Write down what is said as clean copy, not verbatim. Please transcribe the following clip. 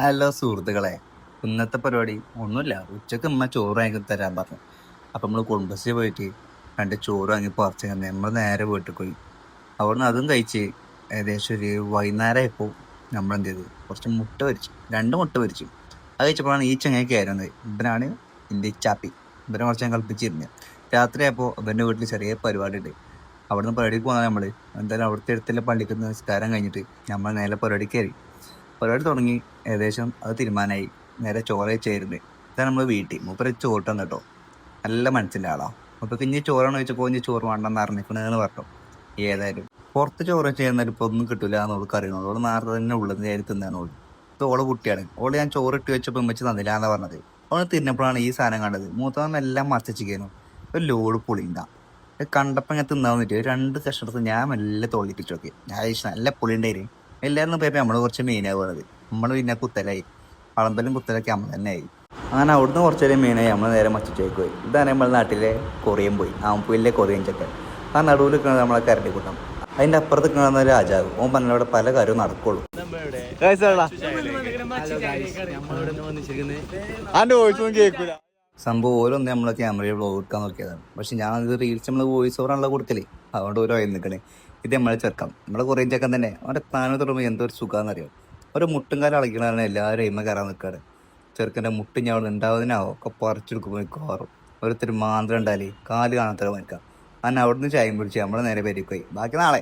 Hello സുഹൃത്തുക്കളെ, ഇന്നത്തെ പരിപാടി ഒന്നുമില്ല. ഉച്ചക്ക് ഉമ്മ ചോറ് വാങ്ങി തരാൻ പറഞ്ഞു. അപ്പം നമ്മൾ കുടുംബശ്രീ പോയിട്ട് രണ്ട് ചോറ് വാങ്ങി പറിച്ച് നമ്മൾ നേരെ വീട്ടിൽ പോയി. അവിടുന്ന് അതും കഴിച്ച് ഏകദേശം ഒരു വൈകുന്നേരമായപ്പോൾ നമ്മൾ എന്ത് ചെയ്തു, കുറച്ച് മുട്ട പൊരിച്ചു, രണ്ട് മുട്ട പൊരിച്ചു. അത് കഴിച്ചപ്പോഴാണ് ഈ ചങ്ങായി കയറുന്നത്. ഇവനാണ് എൻ്റെ ഇച്ചാപ്പി. ഇവനെ കുറച്ച് ഞാൻ കളിപ്പിച്ചിരുന്നത്. രാത്രിയായപ്പോൾ ഇവൻ്റെ വീട്ടിൽ ചെറിയ പരിപാടി ഉണ്ട്. അവിടുന്ന് പരിപാടിക്ക് പോകുന്നത് നമ്മൾ എന്തായാലും അവിടുത്തെ അടുത്തുള്ള പള്ളിക്ക് നിസ്കാരം കഴിഞ്ഞിട്ട് നമ്മൾ നേരെ പരിപാടി കയറി. പരിപാടി തുടങ്ങി. ഏകദേശം അത് തീരുമാനമായി. നേരെ ചോറ് വെച്ചായിരുന്നു. ഇതാണ് നമ്മൾ വീട്ടിൽ മൂപ്പര് ചോറ് തന്നു കേട്ടോ. നല്ല മനസ്സിൻ്റെ ആളാ. അപ്പൊ ഇനി ചോറാണ് ചോദിച്ചപ്പോൾ ഇനി ചോറ് വേണ്ടെന്ന് അറിഞ്ഞിക്കണെന്ന് പറഞ്ഞു. ഏതായാലും പുറത്ത് ചോറ് ചെയ്യുന്നതിൽ ഇപ്പൊ ഒന്നും കിട്ടൂല എന്നോൾക്ക് അറിയണോളൂ. ഓള് നേരത്തെ തന്നെ ഉള്ളത് നേരെ തിന്നാനോളൂ. ഇത് ഓളെ കുട്ടിയാണ്. ഓള് ഞാൻ ചോറ് ഇട്ട് വെച്ചപ്പോൾ ഉമ്മച്ച് തന്നില്ല എന്ന് പറഞ്ഞത്. ഓള് തിന്നപ്പോഴാണ് ഈ സാധനം കണ്ടത്. മൂത്തവൻ എല്ലാം മറച്ചിരിക്കുന്നു. ഒരു ലോഡ് പുളിണ്ട. ഇത് കണ്ടപ്പോൾ ഇങ്ങനെ തിന്നാൻ വന്നിട്ട് രണ്ട് കഷ്ണത്ത് ഞാൻ മെല്ലെ തോളിപ്പിച്ചു നോക്കി. ഞാൻ വിചാരിച്ചു നല്ല പുളിണ്ടായിരുന്നു. എല്ലാവരും പോയപ്പോൾ നമ്മൾ കുറച്ച് മെയിനാവുന്നത്. നമ്മൾ പിന്നെ കുത്തലായി. വളമ്പലും കുത്തലൊക്കെ നമ്മൾ തന്നെ ആയി. അങ്ങനെ അവിടുന്ന് കുറച്ച് നേരം മെയിനായി നമ്മൾ നേരെ മച്ചിട്ടേക്ക് പോയി. ഇതാണ് നമ്മുടെ നാട്ടിലെ കൊറിയൻ പോയി. ആമ്പൂരിലെ കൊറിയൻ ചക്കൻ. ആ നടുവിൽ നിൽക്കുന്നത് നമ്മളെ കരടി കൂട്ടം. അതിൻ്റെ അപ്പുറത്ത് നിൽക്കുന്ന രാജാവ്. ഓൻ പറഞ്ഞവിടെ പല കാര്യവും നടക്കുള്ളൂ. സംഭവം ഓരോന്നും നമ്മളെ ക്യാമറയിൽ വ്ലോഗ് എടുക്കാൻ നോക്കിയതാണ്. പക്ഷെ ഞാൻ ഇത് റീൽസ് നമ്മൾ വോയിസ് ഓവറാണല്ലോ കൊടുക്കല്. അതുകൊണ്ട് ഓരോ നിൽക്കണേ. ഇത് നമ്മളെ ചെറുക്കാം. നമ്മളെ കുറേ ചെക്കൻ തന്നെ. അവൻ്റെ സ്ഥാനം തുടങ്ങുമ്പോൾ എന്തൊരു സുഖമാണെന്നറിയാം. ഒരു മുട്ടും കാലം അളക്കണതാണ് എല്ലാവരും എയ്മ കയറാൻ നിൽക്കാറ്. ചെറുക്കൻ്റെ മുട്ടും ഞാൻ അവിടെ ഉണ്ടാവുന്നതിനാവോ ഒക്കെ പറിച്ചെടുക്കുമ്പോൾ കയറും. ഓരോരുത്തർ മാന്ത്രം ഉണ്ടാലേ കാല് കാണാത്ത മരിക്കാം. അങ്ങനെ അവിടുന്ന് ചായം പിടിച്ച് നമ്മളെ നേരെ പരിക്ക് പോയി. ബാക്കി നാളെ.